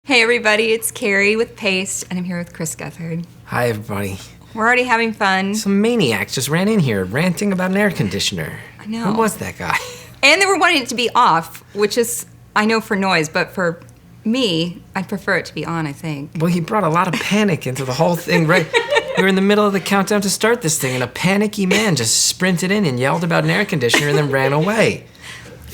Hey everybody, it's Carrie with Paste, and I'm here with Chris Gethard. Hi everybody. We're already having fun. Some maniac just ran in here ranting about an air conditioner. I know. Who was that guy? And they were wanting it to be off, which is, I know for noise, but for me, I'd prefer it to be on, I think. Well, he brought a lot of panic into the whole thing, right? We were in the middle of the countdown to start this thing, and a panicky man just sprinted in and yelled about an air conditioner and then ran away.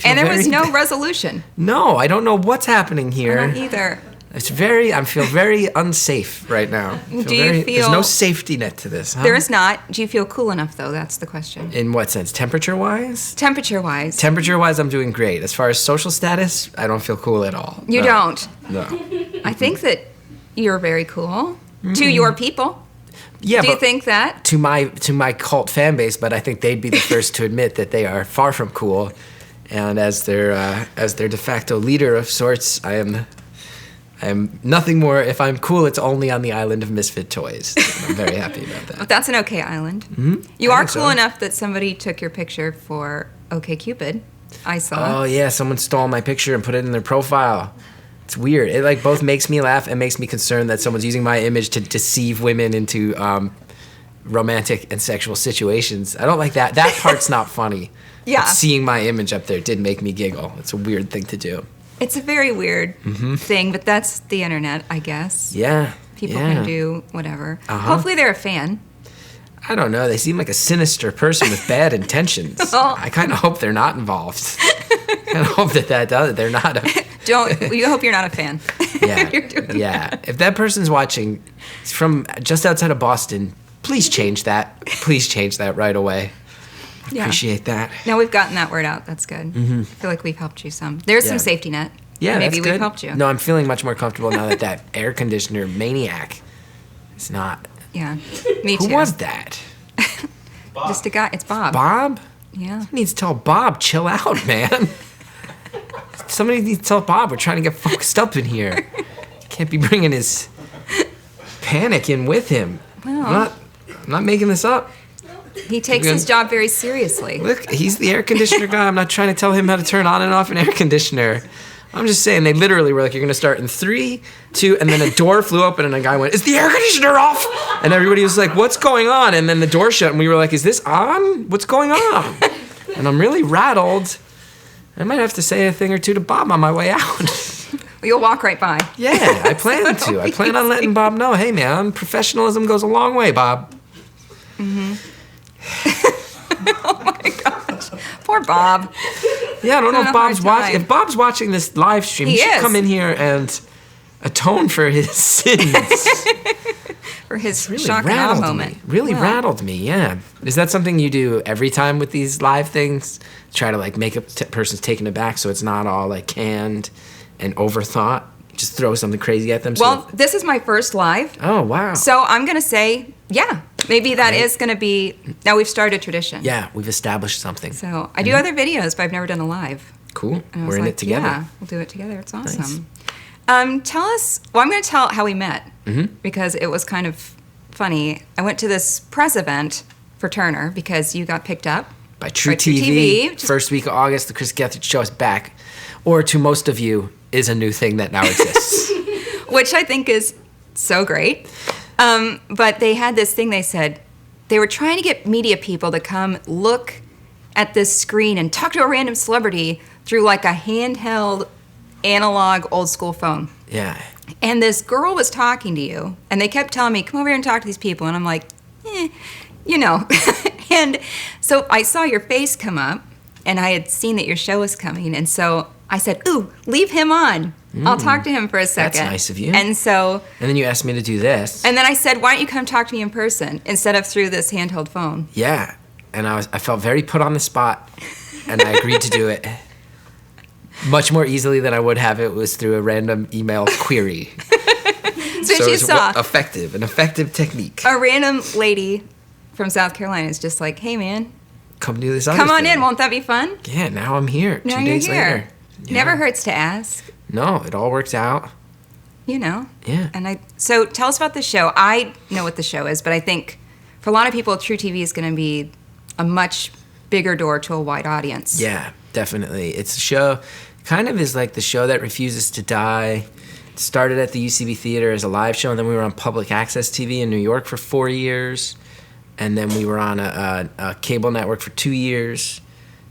And there was no resolution. No, I don't know what's happening here. I don't either. I feel very unsafe right now. There's no safety net to this, huh? There is not. Do you feel cool enough, though? That's the question. In what sense? Temperature-wise? Temperature-wise. Temperature-wise, I'm doing great. As far as social status, I don't feel cool at all. You don't? No. I think that you're very cool. To your people. Yeah, Do you think that? To my cult fan base, but I think they'd be the first to admit that they are far from cool. And as their de facto leader of sorts, I am nothing more. If I'm cool, it's only on the island of misfit toys. I'm very happy about that. But that's an okay island. Mm-hmm. You are cool enough that somebody took your picture for OkCupid. I saw. Oh yeah, someone stole my picture and put it in their profile. It's weird. It both makes me laugh and makes me concerned that someone's using my image to deceive women into romantic and sexual situations. I don't like that. That part's not funny. Yeah. But seeing my image up there did make me giggle. It's a weird thing to do. It's a very weird thing, but that's the internet, I guess. Yeah. People can do whatever. Hopefully they're a fan. I don't know. They seem like a sinister person with bad intentions. Oh. I kind of hope they're not involved. I kind of hope that does it. They're not. You hope you're not a fan. Yeah. You're doing that. If that person's watching from just outside of Boston, please change that. Please change that right away. Appreciate that. No, we've gotten that word out. That's good. I feel like we've helped you some. There's some safety net. Yeah, Maybe that's good. we've helped you. No, I'm feeling much more comfortable now that air conditioner maniac is not. Yeah, me too. Who was that? Just a guy. It's Bob. Bob? Yeah. Somebody needs to tell Bob, chill out, man. Somebody needs to tell Bob we're trying to get focused up in here. Can't be bringing his panic in with him. Well, I'm not making this up. He takes his job very seriously. Look, he's the air conditioner guy. I'm not trying to tell him how to turn on and off an air conditioner. I'm just saying, they literally were like, you're going to start in 3, 2, and then a door flew open and a guy went, is the air conditioner off? And everybody was like, what's going on? And then the door shut and we were like, is this on? What's going on? And I'm really rattled. I might have to say a thing or two to Bob on my way out. You'll walk right by. Yeah, I plan to. I plan on letting Bob know, hey man, professionalism goes a long way, Bob. Oh my gosh. Poor Bob. Yeah, I don't know if Bob's watching. If Bob's watching this live stream, he should come in here and atone for his sins. For his really shock and awe moment. Really rattled me, yeah. Is that something you do every time with these live things? Try to make a person's taken aback so it's not all canned and overthought? Just throw something crazy at them? Well, this is my first live. Oh, wow. So I'm going to say, yeah, maybe that is going to be, now we've started a tradition. Yeah, we've established something. So I do other videos, but I've never done a live. Cool. We're in it together. Yeah, we'll do it together. It's awesome. Nice. Tell us, I'm going to tell how we met because it was kind of funny. I went to this press event for Turner because you got picked up by True TV. First week of August, the Chris Gethard Show is back. Or to most of you, is a new thing that now exists. Which I think is so great. But they had this thing, they said, they were trying to get media people to come look at this screen and talk to a random celebrity through a handheld, analog, old school phone. Yeah. And this girl was talking to you, and they kept telling me, come over here and talk to these people. And I'm like, And so I saw your face come up, and I had seen that your show was coming. And so I said, ooh, leave him on. I'll talk to him for a second. That's nice of you. And then you asked me to do this. And then I said, why don't you come talk to me in person instead of through this handheld phone? Yeah. And I felt very put on the spot, and I agreed to do it much more easily than I would have it was through a random email query. So you saw an effective technique. A random lady from South Carolina is just like, hey man, come do this. Come on in, won't that be fun? Yeah, now I'm here. Now 2 days later. Yeah. Never hurts to ask. No, it all works out. Yeah. And so tell us about the show. I know what the show is, but I think for a lot of people, True TV is going to be a much bigger door to a wide audience. Yeah, definitely. It's a show, kind of is like the show that refuses to die started at the UCB Theater as a live show, and then we were on public access TV in New York for 4 years, and then we were on a cable network for 2 years.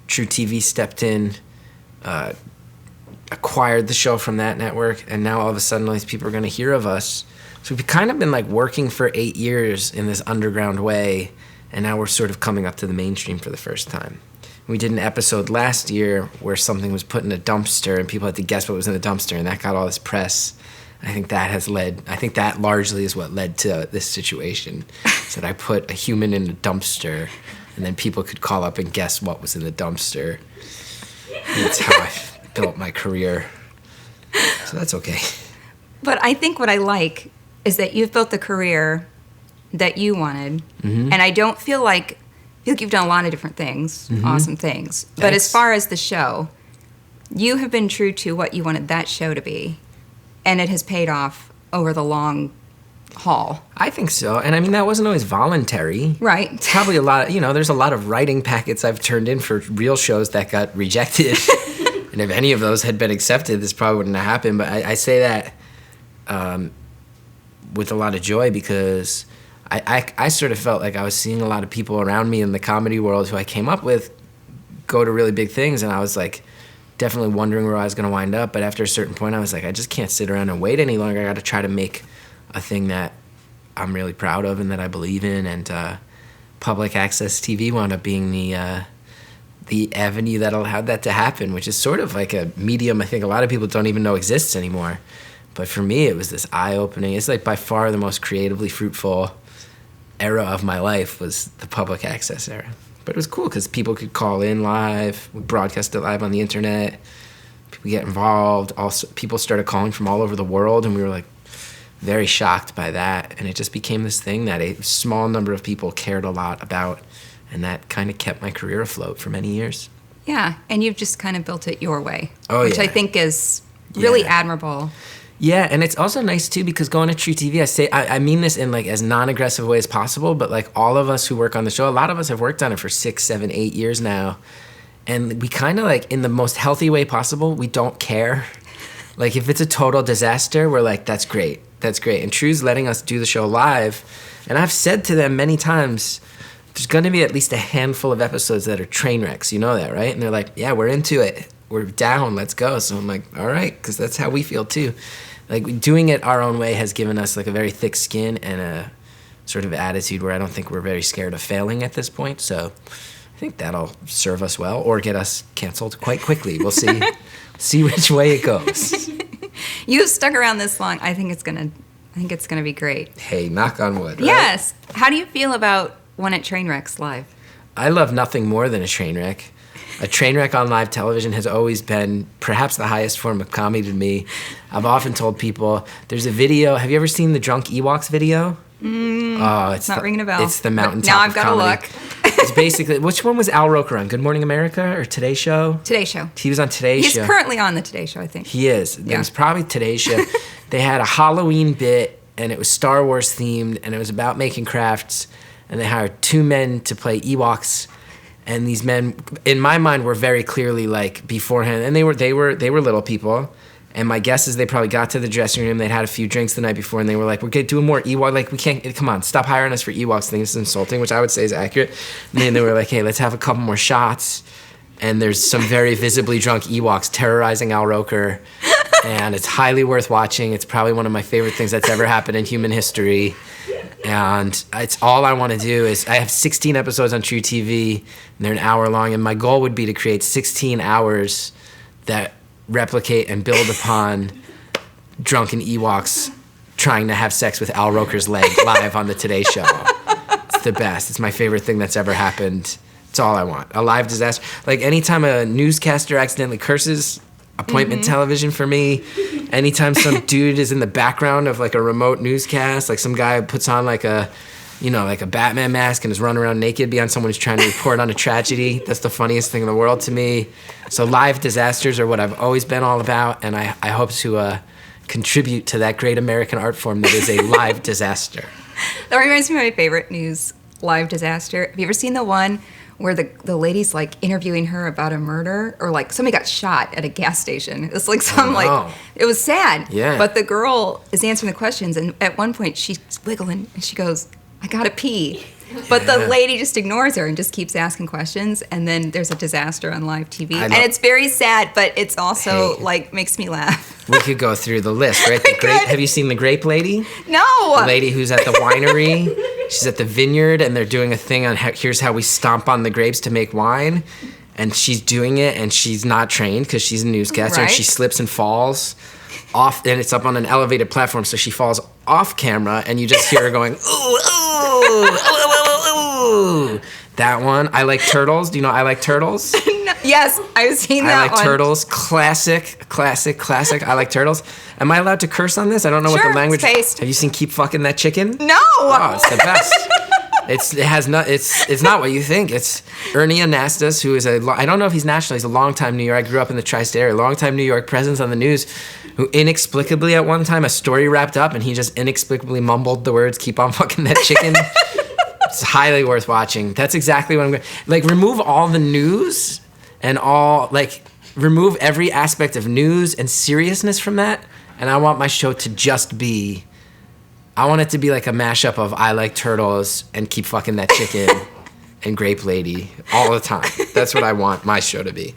True TV stepped in, acquired the show from that network, and now all of a sudden all these people are going to hear of us. So we've kind of been like working for 8 years in this underground way, and now we're sort of coming up to the mainstream for the first time. We did an episode last year where something was put in a dumpster and people had to guess what was in the dumpster, and that got all this press. I think that largely is what led to this situation. Is that I put a human in a dumpster and then people could call up and guess what was in the dumpster. That's how I built my career. So that's okay. But I think what I like is that you've built the career that you wanted. Mm-hmm. And I don't feel like you've done a lot of different things, mm-hmm. awesome things. Thanks. But as far as the show, you have been true to what you wanted that show to be. And it has paid off over the long haul. I think so. And I mean, that wasn't always voluntary. Right. Probably a lot, there's a lot of writing packets I've turned in for real shows that got rejected. And if any of those had been accepted, this probably wouldn't have happened. But I say that with a lot of joy because I sort of felt like I was seeing a lot of people around me in the comedy world who I came up with go to really big things, and I was like definitely wondering where I was going to wind up. But after a certain point, I was like, I just can't sit around and wait any longer. I got to try to make a thing that I'm really proud of and that I believe in. And public access TV wound up being the avenue that allowed that to happen, which is sort of like a medium I think a lot of people don't even know exists anymore. But for me, it was this eye-opening. It's like by far the most creatively fruitful era of my life was the public access era. But it was cool because people could call in live. We broadcast it live on the internet. People get involved. Also, people started calling from all over the world, and we were like very shocked by that. And it just became this thing that a small number of people cared a lot about, and that kind of kept my career afloat for many years. Yeah, and you've just kind of built it your way, which I think is really admirable. Yeah, and it's also nice too because going to True TV, I mean this in like as non-aggressive way as possible, but like all of us who work on the show, a lot of us have worked on it for 6, 7, 8 years now, and we kind of like in the most healthy way possible, we don't care. Like if it's a total disaster, we're like, that's great, and True's letting us do the show live, and I've said to them many times, there's going to be at least a handful of episodes that are train wrecks, you know that, right? And they're like, yeah, we're into it. We're down, let's go. So I'm like, all right, because that's how we feel too. Like doing it our own way has given us like a very thick skin and a sort of attitude where I don't think we're very scared of failing at this point. So I think that'll serve us well or get us canceled quite quickly. We'll see which way it goes. You've stuck around this long. I think it's gonna be great. Hey, knock on wood. Right? Yes. How do you feel about when it train wrecks live? I love nothing more than a train wreck. A train wreck on live television has always been perhaps the highest form of comedy to me. I've often told people, there's a video, have you ever seen the Drunk Ewoks video? It's not ringing a bell. It's the mountaintop. Now I've got to look. It's basically, which one was Al Roker on? Good Morning America or Today Show? Today Show. He was on Today Show. He's currently on the Today Show, I think. He is. Yeah. It was probably Today Show. They had a Halloween bit, and it was Star Wars themed, and it was about making crafts, and they hired 2 men to play Ewoks. And these men, in my mind, were very clearly like beforehand, and they were little people. And my guess is they probably got to the dressing room. They'd had a few drinks the night before, and they were like, "We're gonna do more Ewok. Like, we can't. Come on, stop hiring us for Ewoks. Things is insulting," which I would say is accurate. And then they were like, "Hey, let's have a couple more shots." And there's some very visibly drunk Ewoks terrorizing Al Roker, and it's highly worth watching. It's probably one of my favorite things that's ever happened in human history. And it's all I want to do is I have 16 episodes on True TV, and they're an hour long, and my goal would be to create 16 hours that replicate and build upon drunken Ewoks trying to have sex with Al Roker's leg live on the Today Show. It's the best. It's my favorite thing that's ever happened. It's all I want. A live disaster. Like anytime a newscaster accidentally curses, appointment television for me. Anytime some dude is in the background of like a remote newscast, like some guy puts on like a Batman mask and is running around naked behind someone who's trying to report on a tragedy. That's the funniest thing in the world to me. So live disasters are what I've always been all about, and I hope to contribute to that great American art form that is a live disaster. That reminds me of my favorite news live disaster. Have you ever seen the one where the lady's like interviewing her about a murder, or like somebody got shot at a gas station. It's like it was sad. Yeah. But the girl is answering the questions, and at one point she's wiggling and she goes, "I gotta pee." But the lady just ignores her and just keeps asking questions, and then there's a disaster on live TV. And it's very sad, but it's also like makes me laugh. We could go through the list, right? Have you seen the Grape Lady? No. The lady who's at the winery. She's at the vineyard, and they're doing a thing on here's how we stomp on the grapes to make wine. And she's doing it, and she's not trained because she's a newscaster, and she slips and falls off, and it's up on an elevated platform, so she falls off camera, and you just hear her going, ooh, ooh, ooh, ooh. That one. I Like Turtles. Do you know I Like Turtles? No, yes, I've seen that one. I Like Turtles. Classic. I Like Turtles. Am I allowed to curse on this? I don't know what the language. It's Have you seen Keep Fucking That Chicken? No. Oh, it's the best. It's not what you think. It's Ernie Anastas, who is I don't know if he's national. He's a longtime New York. I grew up in the tri-state area. Longtime New York presence on the news, who inexplicably at one time a story wrapped up and he just inexplicably mumbled the words "Keep on fucking that chicken." It's highly worth watching. That's exactly what I'm going. Like, remove all the news and remove every aspect of news and seriousness from that, and I want my show to just be. I want it to be like a mashup of I Like Turtles and Keep Fucking That Chicken and Grape Lady all the time. That's what I want my show to be.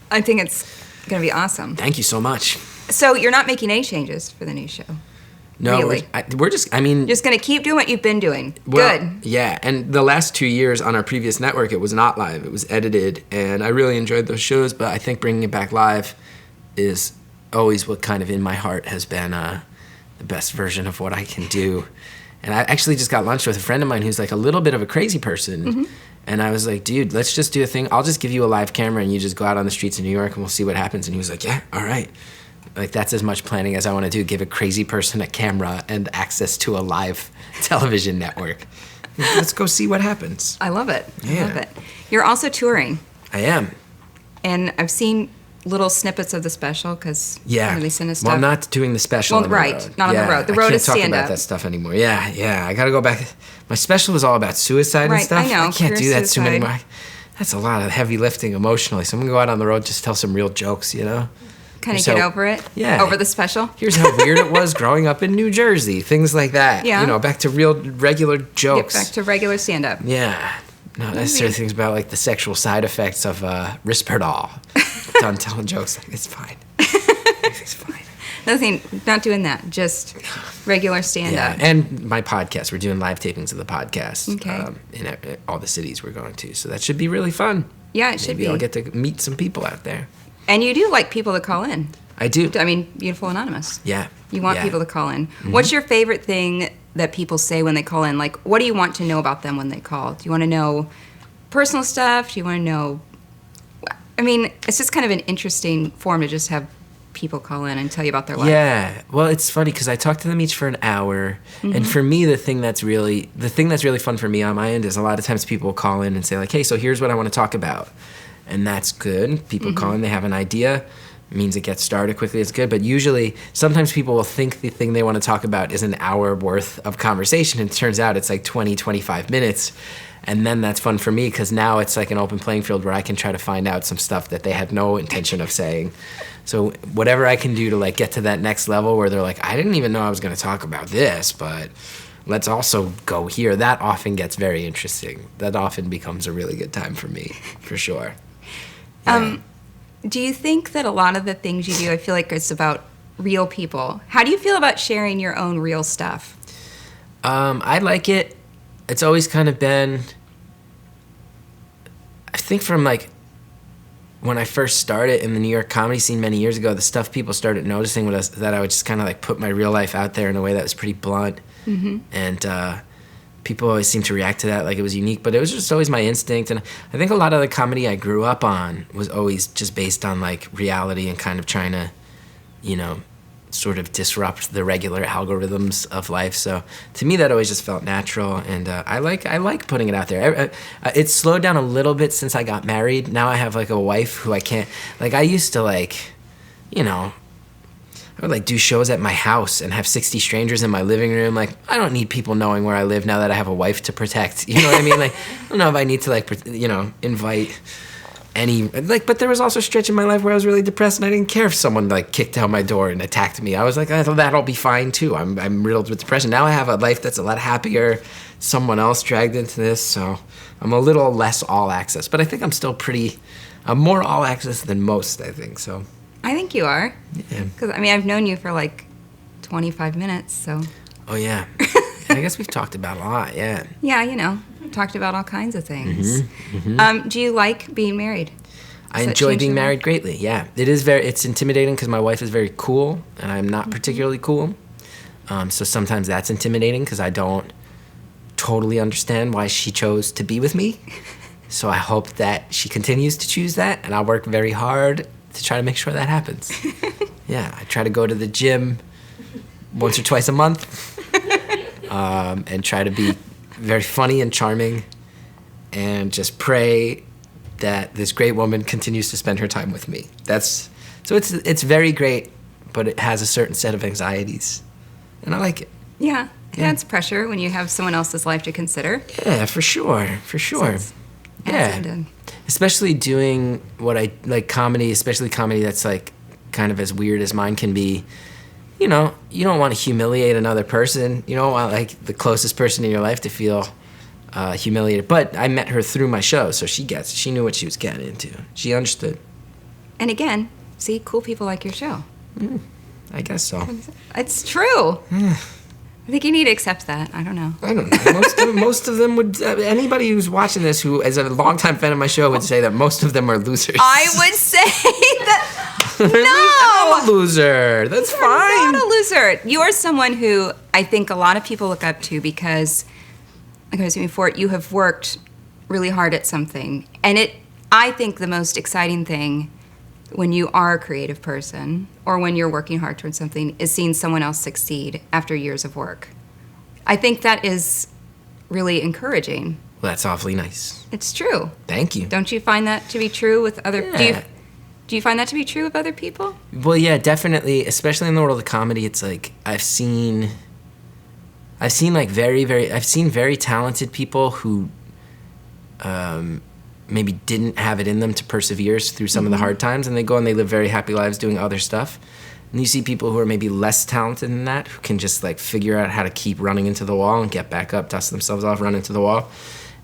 I think it's going to be awesome. Thank you so much. So you're not making any changes for the new show? No, really? we're just going to keep doing what you've been doing. Good. Yeah, and the last 2 years on our previous network, it was not live. It was edited, and I really enjoyed those shows, but I think bringing it back live is always what kind of in my heart has been the best version of what I can do. And I actually just got lunch with a friend of mine who's like a little bit of a crazy person. Mm-hmm. And I was like, dude, let's just do a thing. I'll just give you a live camera and you just go out on the streets of New York and we'll see what happens. And he was like, yeah, all right. Like, that's as much planning as I want to do. Give a crazy person a camera and access to a live television network. Let's go see what happens. I love it. Yeah. I love it. You're also touring. I am. And I've seen little snippets of the special because yeah. Really send us stuff. Well, I'm not doing the special on the road. Not on the road. The road is stand-up. I can't talk about that stuff anymore. Yeah. I got to go back. My special was all about suicide and stuff. I know. I can't do that soon anymore. That's a lot of heavy lifting emotionally. So I'm going to go out on the road, just tell some real jokes, you know? Kind of get over it? Yeah. Over the special? Here's how weird it was growing up in New Jersey. Things like that. Yeah. You know, back to real, regular jokes. Get back to regular stand-up. Yeah. Not necessarily things about, like, the sexual side effects of Risperdal. Done telling jokes. It's fine. It's fine. Nothing, not doing that. Just regular stand-up. Yeah, and my podcast. We're doing live tapings of the podcast. Okay. In all the cities we're going to. So that should be really fun. Yeah, it should be. Maybe I'll get to meet some people out there. And you do like people to call in. I do. I mean, Beautiful Anonymous. Yeah. You want people to call in. Mm-hmm. What's your favorite thing that people say when they call in? Like, what do you want to know about them when they call? Do you want to know personal stuff? Do you want to know... I mean, it's just kind of an interesting form to just have people call in and tell you about their life. Yeah. Well, it's funny because I talk to them each for an hour. Mm-hmm. And for me, the thing that's really fun for me on my end is a lot of times people will call in and say, like, hey, so here's what I want to talk about. And that's good. People call in, they have an idea. It means it gets started quickly, it's good. But usually, sometimes people will think the thing they want to talk about is an hour worth of conversation. And it turns out it's like 20, 25 minutes. And then that's fun for me because now it's like an open playing field where I can try to find out some stuff that they had no intention of saying. So whatever I can do to like get to that next level where they're like, I didn't even know I was going to talk about this, but let's also go here. That often gets very interesting. That often becomes a really good time for me, for sure. Yeah. Do you think that a lot of the things you do, I feel like it's about real people. How do you feel about sharing your own real stuff? I like it. It's always kind of been, I think from like when I first started in the New York comedy scene many years ago, the stuff people started noticing was that I would just kind of like put my real life out there in a way that was pretty blunt. Mm-hmm. And people always seemed to react to that like it was unique, but it was just always my instinct. And I think a lot of the comedy I grew up on was always just based on like reality and kind of trying to, you know, sort of disrupt the regular algorithms of life. So to me, that always just felt natural, and I like putting it out there. It's slowed down a little bit since I got married. Now I have like a wife who I can't, like I used to like, you know, I would like do shows at my house and have 60 strangers in my living room. Like, I don't need people knowing where I live now that I have a wife to protect. You know what I mean? Like, I don't know if I need to like, invite any, like, but there was also a stretch in my life where I was really depressed and I didn't care if someone like kicked down my door and attacked me. I was like, that'll be fine too. I'm riddled with depression. Now I have a life that's a lot happier. Someone else dragged into this, so I'm a little less all access. But I think I'm more all access than most, I think, so. I think you are. Yeah. Because, I mean, I've known you for like 25 minutes, so. Oh, yeah. I guess we've talked about a lot, yeah. Yeah, talked about all kinds of things. Do you like being married? I enjoy being married greatly, yeah. It's intimidating because my wife is very cool, and I'm not particularly cool. So sometimes that's intimidating because I don't totally understand why she chose to be with me. So I hope that she continues to choose that, and I'll work very hard to try to make sure that happens. Yeah, I try to go to the gym once or twice a month and try to be very funny and charming and just pray that this great woman continues to spend her time with me. It's very great, but it has a certain set of anxieties, and I like it. Yeah, that's pressure when you have someone else's life to consider. Yeah, for sure. Yeah. Especially doing what I like, comedy, especially comedy that's like kind of as weird as mine can be. You don't want to humiliate another person. You don't want like the closest person in your life to feel humiliated. But I met her through my show, so she knew what she was getting into. She understood. And again, see, cool people like your show. I guess so. It's true. I think you need to accept that. I don't know. Most of them would. Anybody who's watching this who is a longtime fan of my show would say that most of them are losers. I would say that. No, I'm a loser. That's fine. You're not a loser. You are someone who I think a lot of people look up to because, like I was saying before, you have worked really hard at something, and I think the most exciting thing when you are a creative person or when you're working hard towards something is seeing someone else succeed after years of work. I think that is really encouraging. Well, that's awfully nice. It's true. Thank you. Don't you find that to be true with other Yeah. Do you find that to be true of other people? Well, yeah, definitely, especially in the world of comedy. It's like I've seen like I've seen very talented people who maybe didn't have it in them to persevere through some of the hard times, and they go and they live very happy lives doing other stuff. And you see people who are maybe less talented than that, who can just like figure out how to keep running into the wall and get back up, dust themselves off, run into the wall.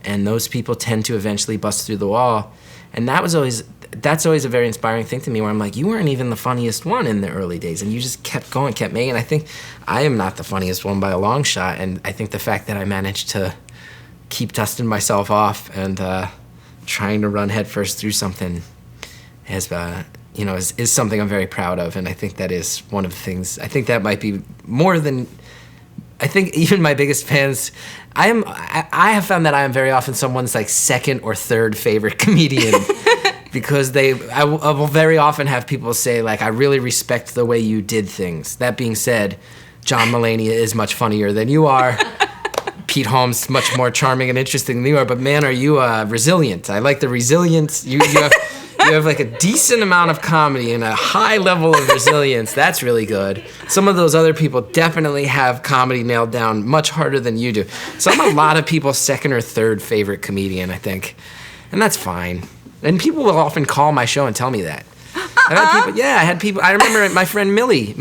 And those people tend to eventually bust through the wall. And that's always a very inspiring thing to me, where I'm like, you weren't even the funniest one in the early days, and you just kept going, kept making. I think I am not the funniest one by a long shot, and I think the fact that I managed to keep dusting myself off and trying to run headfirst through something is something I'm very proud of, and I think that is one of the things. I think that might be more than. I think even my biggest fans, I have found that I am very often someone's like second or third favorite comedian because I will very often have people say like, I really respect the way you did things. That being said, John Mulaney is much funnier than you are. Pete Holmes much more charming and interesting than you are, but man, are you resilient. I like the resilience. You have like a decent amount of comedy and a high level of resilience. That's really good. Some of those other people definitely have comedy nailed down much harder than you do. So I'm a lot of people's second or third favorite comedian, I think. And that's fine. And people will often call my show and tell me that. I had people. I remember my friend Millie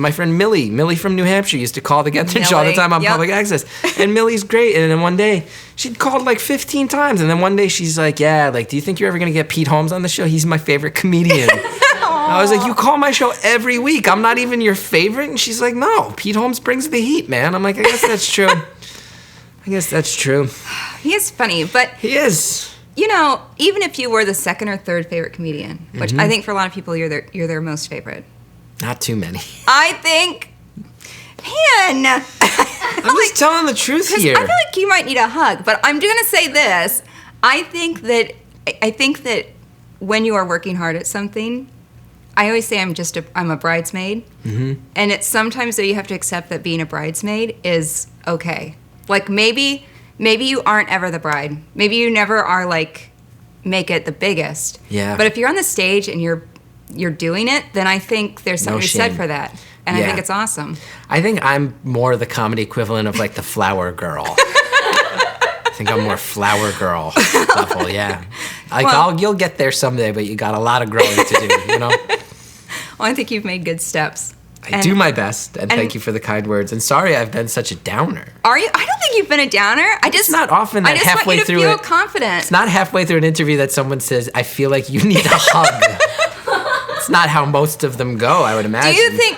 from New Hampshire used to call the Gethard show all the time on public access. And Millie's great. And then one day, she'd called like 15 times. And then one day she's like, yeah, like, do you think you're ever going to get Pete Holmes on the show? He's my favorite comedian. I was like, you call my show every week. I'm not even your favorite? And she's like, no, Pete Holmes brings the heat, man. I'm like, I guess that's true. He is funny, but... He is. Even if you were the second or third favorite comedian, which I think for a lot of people you're their most favorite. Not too many. I think, man. I'm just telling the truth here. I feel like you might need a hug, but I'm going to say this. I think that when you are working hard at something, I always say I'm a bridesmaid. Mm-hmm. And it's sometimes that you have to accept that being a bridesmaid is okay. Like maybe you aren't ever the bride. Maybe you never are like make it the biggest. Yeah. But if you're on the stage and you're doing it, then I think there's something to be said for that. And I Yeah. think it's awesome. I think I'm more the comedy equivalent of like the flower girl. I think I'm more flower girl level, yeah. Like you'll get there someday, but you got a lot of growing to do, you know? Well, I think you've made good steps. I do my best, and thank you for the kind words. And sorry I've been such a downer. Are you? I don't think you've been a downer. It's not often that I just halfway want you to through feel it. confident. It's not halfway through an interview that someone says, I feel like you need a hug. It's not how most of them go, I would imagine. Do you think,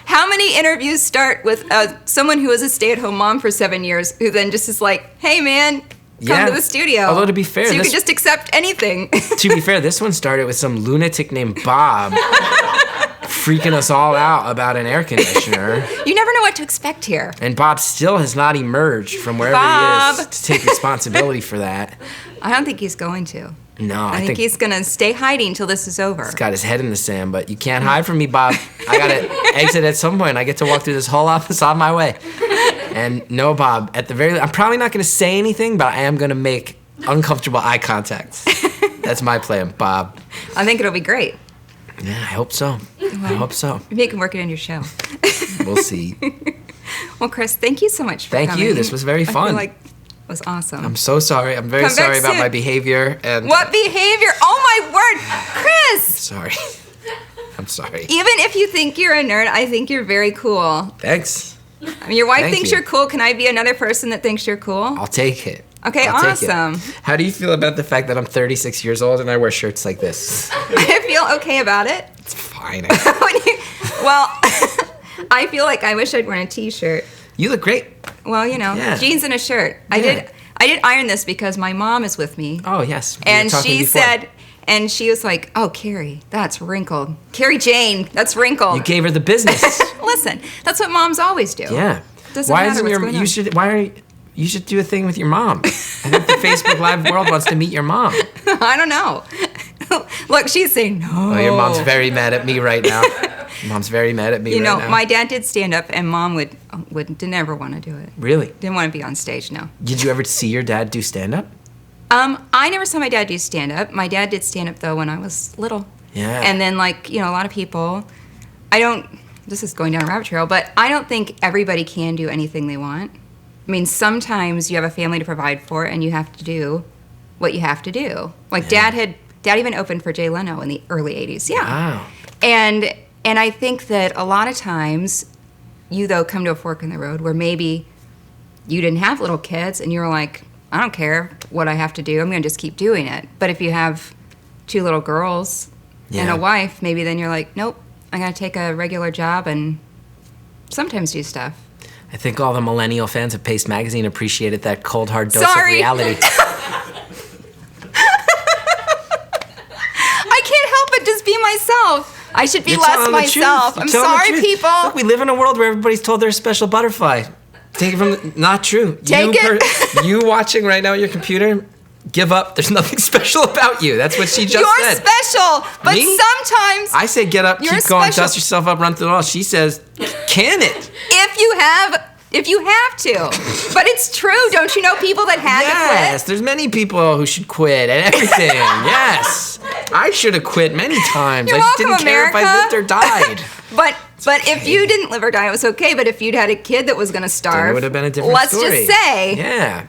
how many interviews start with someone who was a stay-at-home mom for 7 years who then just is like, hey, man, come to the studio. Although, to be fair, so you can just accept anything. To be fair, this one started with some lunatic named Bob freaking us all out about an air conditioner. You never know what to expect here. And Bob still has not emerged from wherever he is to take responsibility for that. I don't think he's going to. No, I think he's going to stay hiding till this is over. He's got his head in the sand, but you can't hide from me, Bob. I got to exit at some point. I get to walk through this whole office on my way. And no, Bob, at the very least, I'm probably not going to say anything, but I am going to make uncomfortable eye contact. That's my plan, Bob. I think it'll be great. Yeah, I hope so. I hope so. Maybe you can work it in your show. We'll see. Well, Chris, thank you so much for Thank coming. you. This was very fun. I feel like it was awesome. I'm so sorry. I'm very Come back sorry about soon. my behavior. And What behavior? Oh, my word. Chris! Sorry. I'm sorry. Even if you think you're a nerd, I think you're very cool. Thanks. I mean, your wife Thank thinks you. you're cool. Can I be another person that thinks you're cool? I'll take it. Okay, I'll take it. awesome. How do you feel about the fact that I'm 36 years old and I wear shirts like this? I feel okay about it. It's fine. Well, I feel like I wish I'd worn a t-shirt. You look great. Well, Yeah. jeans and a shirt. Yeah. I did iron this because my mom is with me. Oh, yes. We were And talking she before. said, and she was like, oh, Carrie, that's wrinkled. Carrie Jane, that's wrinkled. You gave her the business. Listen, that's what moms always do. Yeah. Doesn't Why matter isn't what's your going on. you should do a thing with your mom. I think the Facebook Live world wants to meet your mom. I don't know. Look, she's saying no. Oh, your mom's very mad at me right now. Mom's very mad at me right now. My dad did stand up, and mom would never want to do it. Really? Didn't want to be on stage, no. Did you ever see your dad do stand-up? I never saw my dad do stand up. My dad did stand up though when I was little. Yeah. And then a lot of people, this is going down a rabbit trail, but I don't think everybody can do anything they want. I mean, sometimes you have a family to provide for and you have to do what you have to do. Like dad even opened for Jay Leno in the early 80s. Yeah. Wow. And I think that a lot of times you though come to a fork in the road where maybe you didn't have little kids and you were like, I don't care what I have to do. I'm going to just keep doing it. But if you have 2 little girls and Yeah. a wife, maybe then you're like, nope, I'm going to take a regular job and sometimes do stuff. I think all the millennial fans of Paste Magazine appreciated that cold, hard dose Sorry. of reality. I can't help but just be myself. I should be You're less telling the truth. myself. You're I'm telling the sorry, truth. people. Look, we live in a world where everybody's told they're a special butterfly. Take it from not true. Take it. You watching right now at your computer, give up. There's nothing special about you. That's what she just You're said. special, but Me? sometimes I say get up, You're keep going, special. dust yourself up, run through the wall. She says, can it? if you have to. But it's true. Don't you know people that had to Yes, there's many people who should quit at everything. Yes. I should have quit many times. You're I just welcome, didn't care if I America. lived or died. But if you didn't live or die, it was okay. But if you'd had a kid that was going to starve, Then it would have been a different let's story. just say, Yeah.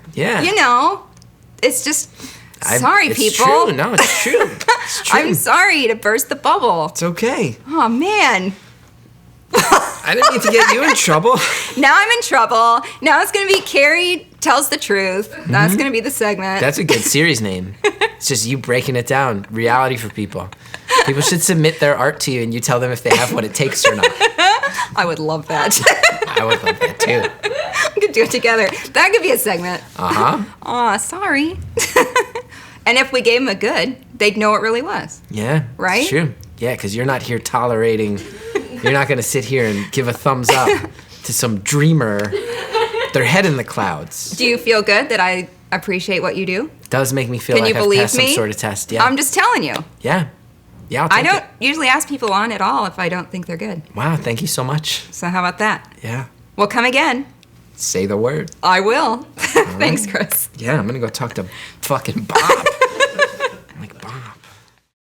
it's just, sorry, it's people. True. No, it's true. It's true. I'm sorry to burst the bubble. It's okay. Oh, man. I didn't mean to get you in trouble. Now I'm in trouble. Now it's going to be Carrie Tells the Truth. That's going to be the segment. That's a good series name. It's just you breaking it down. Reality for people. People should submit their art to you and you tell them if they have what it takes or not. I would love that. I would love that too. We could do it together. That could be a segment. Uh-huh. Aw, sorry. And if we gave them a good, they'd know it really was. Yeah. Right? It's true. Yeah, because you're not here tolerating. You're not going to sit here and give a thumbs up to some dreamer. Their head in the clouds. Do you feel good that I appreciate what you do? Does make me feel Can like you I've believe passed me? some sort of test. Yeah. I'm just telling you. Yeah. Yeah, I'll I take don't usually ask people on at all if I don't think they're good. it. Wow, thank you so much. So how about that? Yeah. Well, come again. Say the word. I will. Thanks, Chris. Yeah, I'm going to go talk to fucking Bob.